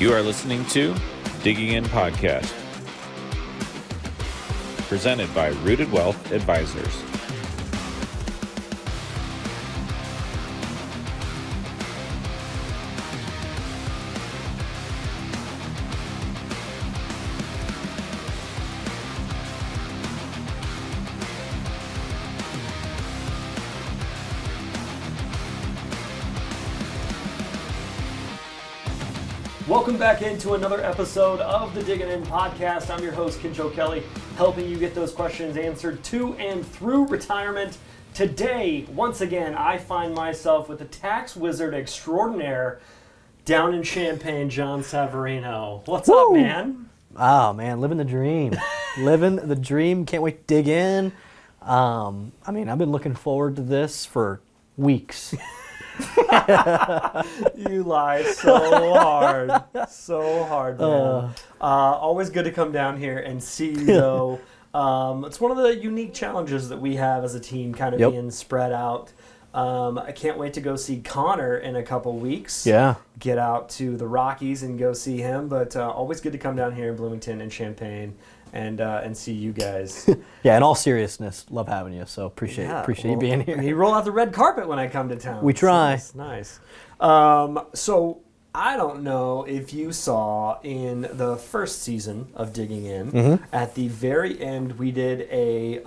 You are listening to Digging In Podcast, presented by Rooted Wealth Advisors. Welcome back into another episode of the Digging In Podcast. I'm your host, Kincho Kelly, helping you get those questions answered to and through retirement. Today, once again, I find myself with the tax wizard extraordinaire down in Champaign, John Savarino. What's up, man? Oh, man, living the dream. Living the dream. Can't wait to dig in. I've been looking forward to this for weeks. You lie so hard, man. Always good to come down here and see you, though. It's one of the unique challenges that we have as a team, kind of being spread out. I can't wait to go see Connor in a couple weeks. Yeah. Get out to the Rockies and go see him, but always good to come down here in Bloomington and Champaign and see you guys. Yeah, in all seriousness, love having you, so appreciate you being here. You roll out the red carpet when I come to town. We try. So nice. So I don't know if you saw in the first season of Digging In, at the very end we did a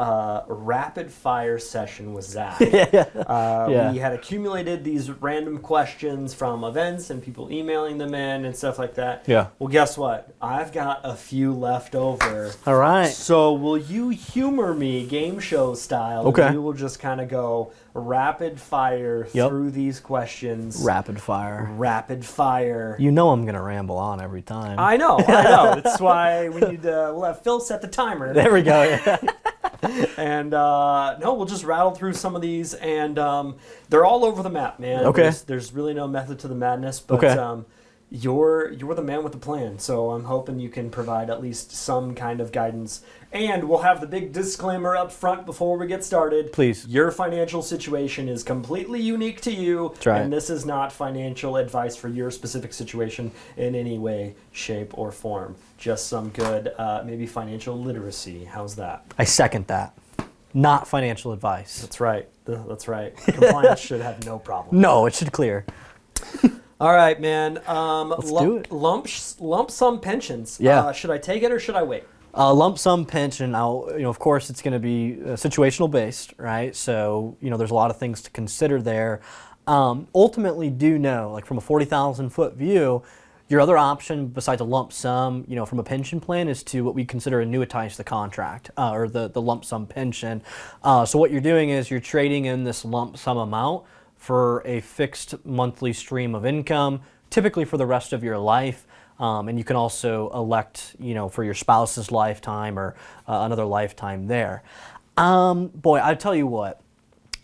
rapid fire session with Zach. We had accumulated these random questions from events and people emailing them in and stuff like that. Yeah. Well, guess what? I've got a few left over. All right. So will you humor me game show style? Okay. We will just kind of go rapid fire through these questions. Rapid fire. Rapid fire. You know I'm going to ramble on every time. I know. That's why we need to, we'll have Phil set the timer. There we go. Yeah. And we'll just rattle through some of these, and they're all over the map, man. Okay. There's really no method to the madness, but you're the man with the plan, so I'm hoping you can provide at least some kind of guidance. And we'll have the big disclaimer up front before we get started. Please. Your financial situation is completely unique to you, That's right. and this is not financial advice for your specific situation in any way, shape, or form. Just some good, maybe financial literacy. How's that? I second that. Not financial advice. That's right. Compliance should have no problem. No, it should clear. All right, man. Let's do it. Lump sum pensions. Yeah. Should I take it or should I wait? Lump sum pension, now, of course, it's going to be situational based, right? So, there's a lot of things to consider there. Ultimately, do know, like from a 40,000 foot view, your other option besides a lump sum, from a pension plan is to what we consider annuitize the contract or the lump sum pension. So what you're doing is you're trading in this lump sum amount for a fixed monthly stream of income, typically for the rest of your life. And you can also elect, for your spouse's lifetime or another lifetime there. Boy, I tell you what,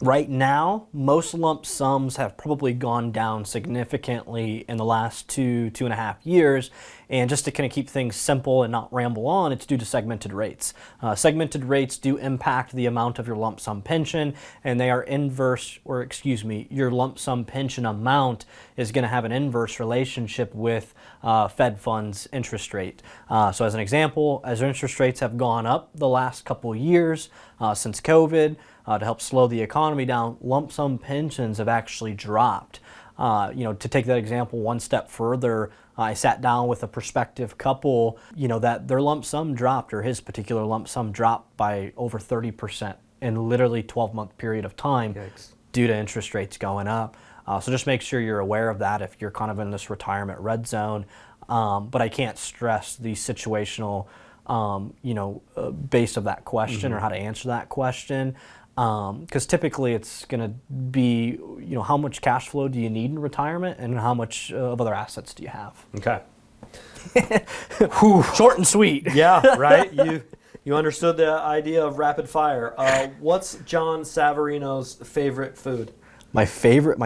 right now, most lump sums have probably gone down significantly in the last 2.5 years. And just to kind of keep things simple and not ramble on, it's due to segmented rates. Segmented rates do impact the amount of your lump sum pension, and they are your lump sum pension amount is going to have an inverse relationship with Fed funds interest rate. So as an example, as interest rates have gone up the last couple years since COVID, to help slow the economy down, lump sum pensions have actually dropped. To take that example one step further, I sat down with a prospective couple, that their lump sum dropped, or his particular lump sum dropped by over 30% in literally 12-month period of time. Yikes. Due to interest rates going up. So just make sure you're aware of that if you're kind of in this retirement red zone. But I can't stress the situational, base of that question or how to answer that question. Because typically it's going to be, how much cash flow do you need in retirement and how much of other assets do you have? Okay. Short and sweet. Yeah, right. You understood the idea of rapid fire. What's John Savarino's favorite food? My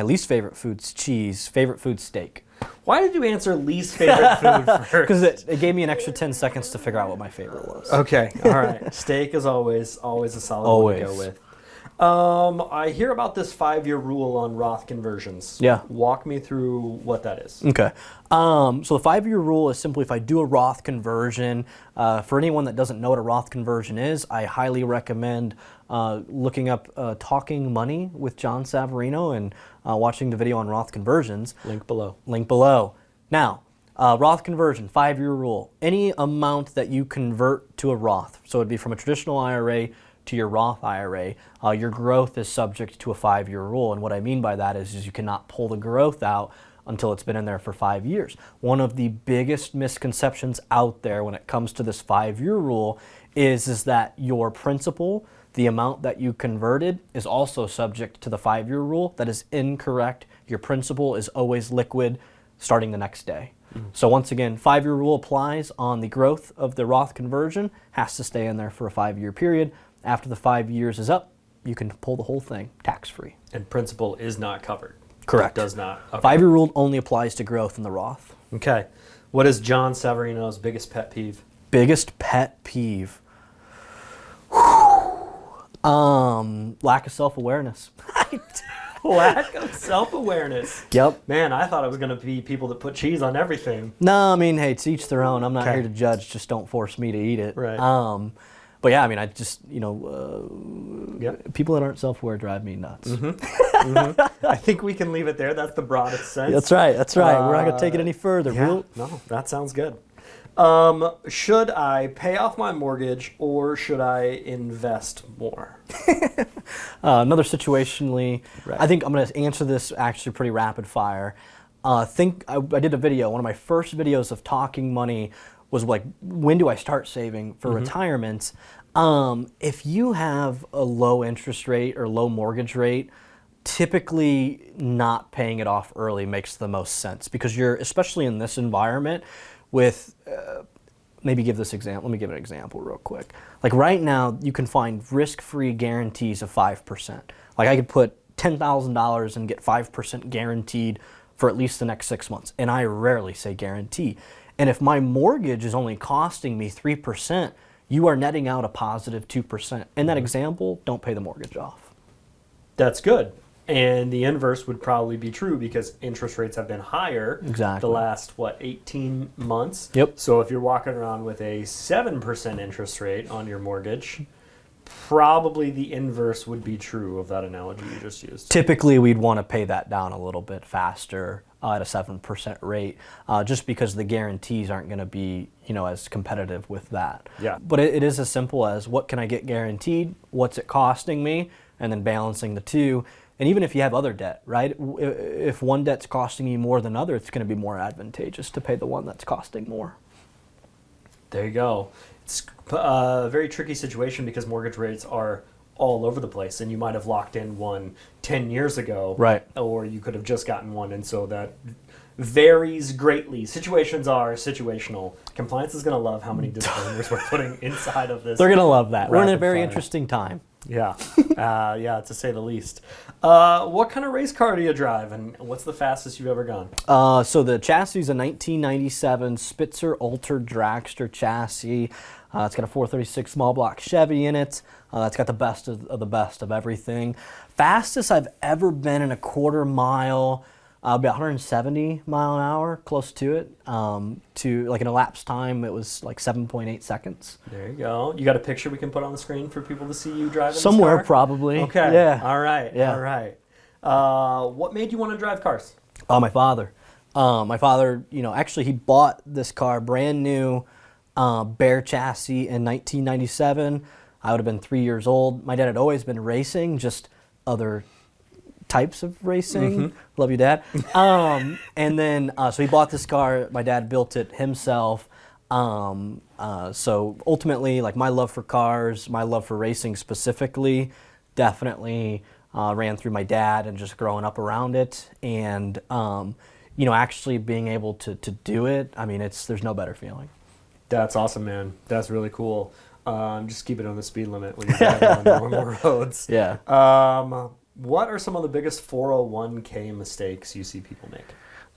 least favorite food's cheese. Favorite food's steak. Why did you answer least favorite food first? Because it gave me an extra 10 seconds to figure out what my favorite was. Okay, all right. Steak is always a solid one to go with. I hear about this 5-year rule on Roth conversions. Yeah. Walk me through what that is. Okay. So the 5-year rule is simply if I do a Roth conversion, for anyone that doesn't know what a Roth conversion is, I highly recommend looking up Talking Money with John Savarino and watching the video on Roth conversions. Link below. Link below. Now, Roth conversion, 5-year rule. Any amount that you convert to a Roth, so it'd be from a traditional IRA to your Roth IRA, your growth is subject to a 5-year rule. And what I mean by that is you cannot pull the growth out until it's been in there for 5 years. One of the biggest misconceptions out there when it comes to this 5-year rule is that your principal, the amount that you converted, is also subject to the 5-year rule. That is incorrect. Your principal is always liquid starting the next day. So once again, 5-year rule applies on the growth of the Roth conversion, has to stay in there for a 5-year period. After the 5 years is up, you can pull the whole thing tax-free. And principal is not covered. Correct. It does not. Okay. 5-year rule only applies to growth in the Roth. Okay. What is John Savarino's biggest pet peeve? Biggest pet peeve? Lack of self-awareness. Lack of self-awareness. Yep. Man, I thought it was going to be people that put cheese on everything. No, I mean, hey, to each their own. I'm not Okay. here to judge. Just don't force me to eat it. Right. But yeah, I mean, I just, Yep. people that aren't self-aware drive me nuts. I think we can leave it there. That's the broadest sense. That's right. That's right. We're not going to take it any further. Yeah, no, that sounds good. Should I pay off my mortgage or should I invest more? Another situationally, Right. I think I'm going to answer this actually pretty rapid fire. I did a video, one of my first videos of talking money was like, when do I start saving for retirement? If you have a low interest rate or low mortgage rate, typically not paying it off early makes the most sense because you're, especially in this environment with, maybe give this example, let me give an example real quick. Like right now, you can find risk-free guarantees of 5%. Like I could put $10,000 and get 5% guaranteed for at least the next 6 months. And I rarely say guarantee. And if my mortgage is only costing me 3%, you are netting out a positive 2%. In that example, don't pay the mortgage off. That's good. And the inverse would probably be true because interest rates have been higher Exactly. the last, 18 months? Yep. So if you're walking around with a 7% interest rate on your mortgage, probably the inverse would be true of that analogy you just used. Typically, we'd want to pay that down a little bit faster at a 7% rate, just because the guarantees aren't going to be, as competitive with that. Yeah. But it is as simple as what can I get guaranteed, what's it costing me, and then balancing the two. And even if you have other debt, right? If one debt's costing you more than other, it's going to be more advantageous to pay the one that's costing more. There you go. It's a very tricky situation because mortgage rates are all over the place, and you might have locked in one 10 years ago, Right. or you could have just gotten one, and so that varies greatly. Situations are situational. Compliance is going to love how many disclaimers we're putting inside of this. They're going to love that. We're in a rapid very fire. interesting time. Yeah, yeah, to say the least. What kind of race car do you drive, and what's the fastest you've ever gone? So the chassis is a 1997 Spitzer Altered Dragster chassis. It's got a 436 small block Chevy in it. It's got the best of the best of everything. Fastest I've ever been in a quarter mile, about 170 mile an hour, close to it. To like in elapsed time, it was like 7.8 seconds. There you go. You got a picture we can put on the screen for people to see you driving Somewhere this car? probably. Okay. Yeah. All right. Yeah. All right. What made you want to drive cars? My father. My father, actually he bought this car brand new, bare chassis in 1997. I would have been 3 years old. My dad had always been racing, just other types of racing. Love you, Dad. And then, so he bought this car. My dad built it himself. So ultimately, like my love for cars, my love for racing specifically, definitely ran through my dad and just growing up around it. And, actually being able to do it, I mean, there's no better feeling. That's awesome, man. That's really cool. Just keep it on the speed limit when you're driving on normal roads. Yeah. What are some of the biggest 401k mistakes you see people make?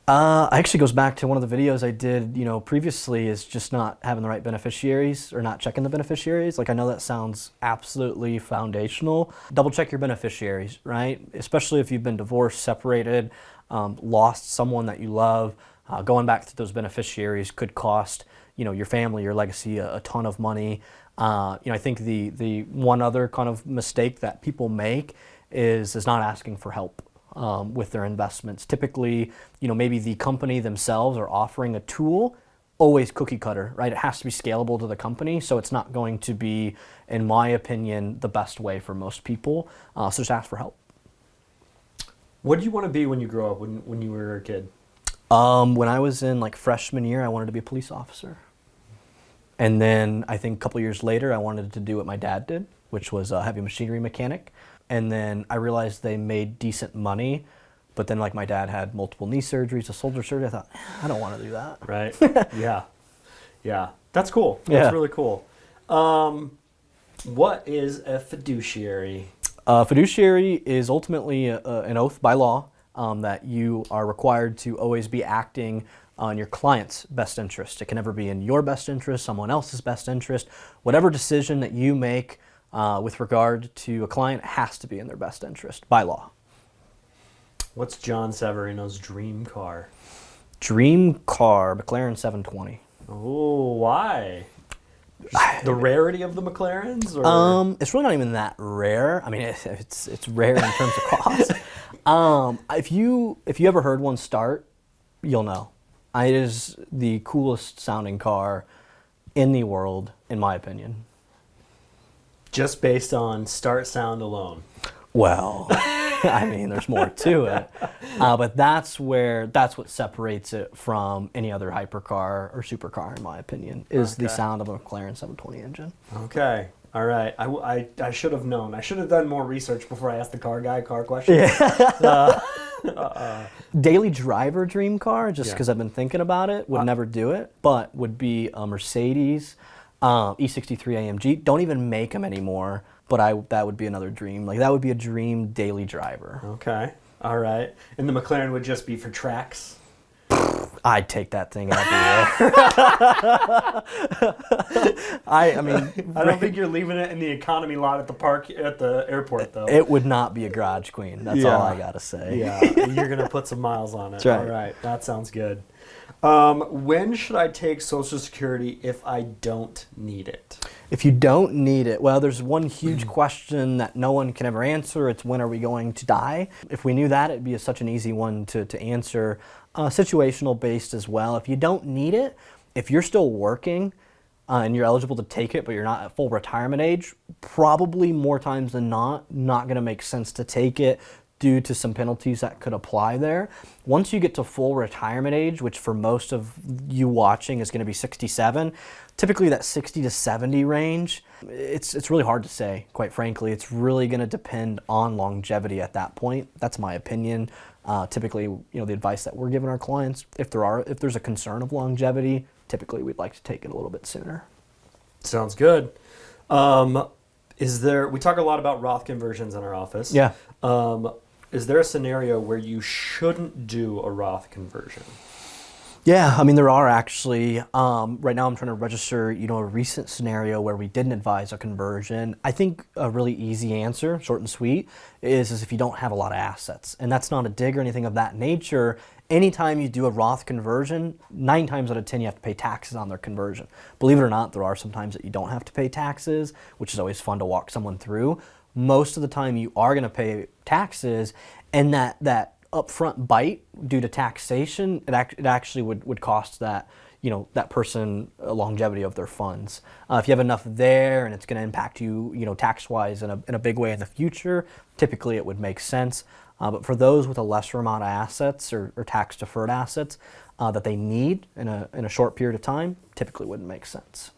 Actually goes back to one of the videos I did, previously, is just not having the right beneficiaries or not checking the beneficiaries. Like, I know that sounds absolutely foundational. Double check your beneficiaries, right? Especially if you've been divorced, separated, lost someone that you love. Going back to those beneficiaries could cost, your family, your legacy a ton of money. I think the one other kind of mistake that people make is not asking for help with their investments. Typically, maybe the company themselves are offering a tool, always cookie cutter, right? It has to be scalable to the company, so it's not going to be, in my opinion, the best way for most people. So just ask for help. What do you want to be when you grow up, when you were a kid? When I was in freshman year, I wanted to be a police officer. And then I think a couple years later, I wanted to do what my dad did, which was a heavy machinery mechanic. And then I realized they made decent money, but then my dad had multiple knee surgeries, a shoulder surgery. I thought, I don't want to do that. Right. Yeah. That's cool. Yeah. That's really cool. What is a fiduciary? Fiduciary is ultimately an oath by law that you are required to always be acting on your client's best interest. It can never be in your best interest, someone else's best interest. Whatever decision that you make with regard to a client has to be in their best interest by law. What's John Savarino's dream car? Dream car, McLaren 720. Oh, why? The rarity of the McLarens? Or? It's really not even that rare. I mean, it's rare in terms of cost. If you ever heard one start, you'll know. It is the coolest sounding car in the world, in my opinion. Just based on start sound alone. Well, I mean, there's more to it, but that's what separates it from any other hypercar or supercar, in my opinion, is the sound of a McLaren 720 engine. Okay, all right. I should have known. I should have done more research before I asked the car question. Yeah. Daily driver dream car, just because I've been thinking about it, would never do it, but would be a Mercedes E63 AMG. Don't even make them anymore, but that would be another dream. That would be a dream daily driver. Okay, all right. And the McLaren would just be for tracks? I'd take that thing everywhere. I mean, I don't think you're leaving it in the economy lot at the airport, though. It would not be a garage queen. That's all I gotta say. Yeah, you're gonna put some miles on it. That's right. All right, that sounds good. When should I take Social Security if I don't need it? If you don't need it, well, there's one huge question that no one can ever answer. It's, when are we going to die? If we knew that, it'd be such an easy one to answer. Situational based as well. If you don't need it, if you're still working and you're eligible to take it, but you're not at full retirement age, probably more times than not going to make sense to take it due to some penalties that could apply there. Once you get to full retirement age, which for most of you watching is going to be 67, typically that 60 to 70 range, it's really hard to say, quite frankly. It's really going to depend on longevity at that point. That's my opinion. Typically, the advice that we're giving our clients, if there's a concern of longevity, typically we'd like to take it a little bit sooner. Sounds good. We talk a lot about Roth conversions in our office. Yeah. Is there a scenario where you shouldn't do a Roth conversion? Yeah, I mean, there are actually. Right now I'm trying to register, a recent scenario where we didn't advise a conversion. I think a really easy answer, short and sweet, is if you don't have a lot of assets. And that's not a dig or anything of that nature. Anytime you do a Roth conversion, 9 times out of 10 you have to pay taxes on their conversion. Believe it or not, there are some times that you don't have to pay taxes, which is always fun to walk someone through. Most of the time you are going to pay taxes, and that upfront bite due to taxation, it actually would cost that person longevity of their funds. If you have enough there and it's going to impact you, tax-wise in a big way in the future, typically it would make sense. But for those with a lesser amount of assets or tax-deferred assets that they need in a short period of time, typically wouldn't make sense.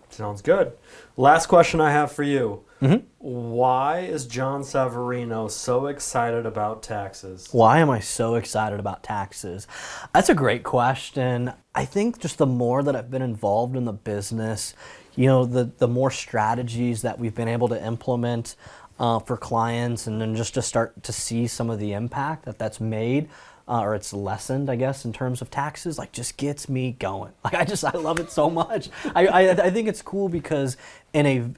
Sounds good. Last question I have for you. Mm-hmm. Why is John Savarino so excited about taxes? Why am I so excited about taxes? That's a great question. I think just the more that I've been involved in the business, the more strategies that we've been able to implement for clients, and then just to start to see some of the impact that's made, or it's lessened, I guess, in terms of taxes, like just gets me going. Like I love it so much. I think it's cool because in a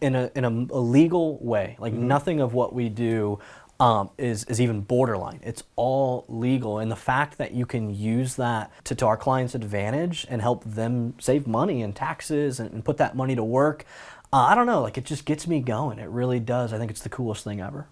legal way, like nothing of what we do is even borderline. It's all legal, and the fact that you can use that to our clients' advantage and help them save money and taxes and put that money to work, I don't know, like it just gets me going. It really does. I think it's the coolest thing ever.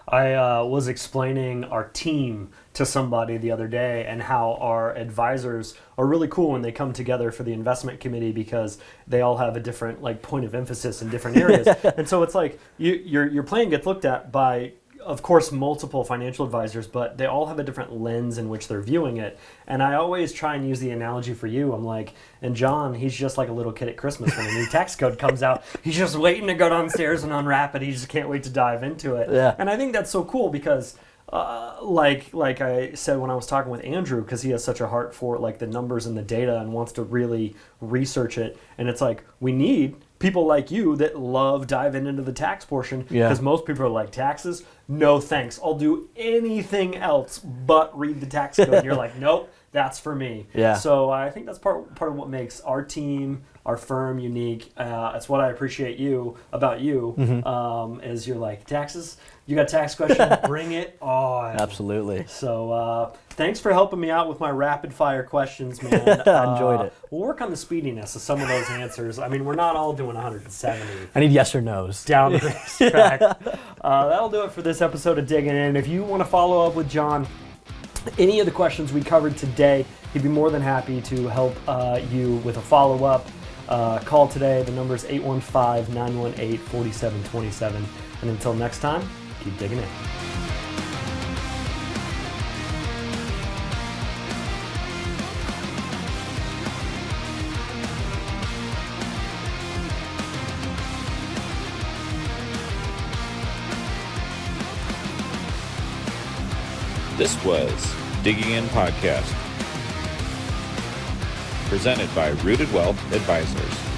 I was explaining our team to somebody the other day and how our advisors are really cool when they come together for the investment committee because they all have a different like point of emphasis in different areas. And so it's like your plan gets looked at by, of course, multiple financial advisors, but they all have a different lens in which they're viewing it. And I always try and use the analogy for you. I'm like, and John, he's just like a little kid at Christmas when a new tax code comes out. He's just waiting to go downstairs and unwrap it. He just can't wait to dive into it. Yeah. And I think that's so cool because like I said when I was talking with Andrew, because he has such a heart for like the numbers and the data and wants to really research it. And it's like, we need people like you that love diving into the tax portion, because most people are like, taxes? No thanks. I'll do anything else but read the tax code. And you're like, nope, that's for me. Yeah. So I think that's part of what makes our team, our firm unique. It's what I appreciate about you, is you're like, taxes? You got a tax question? Bring it on. Absolutely. So thanks for helping me out with my rapid fire questions, man. I enjoyed it. We'll work on the speediness of some of those answers. I mean, we're not all doing 170. I need yes or no's. Down the racetrack. That'll do it for this episode of Digging In. If you want to follow up with John, any of the questions we covered today, he'd be more than happy to help you with a follow-up. Call today. The number is 815-918-4727. And until next time, keep digging in. This was Digging In Podcast, presented by Rooted Wealth Advisors.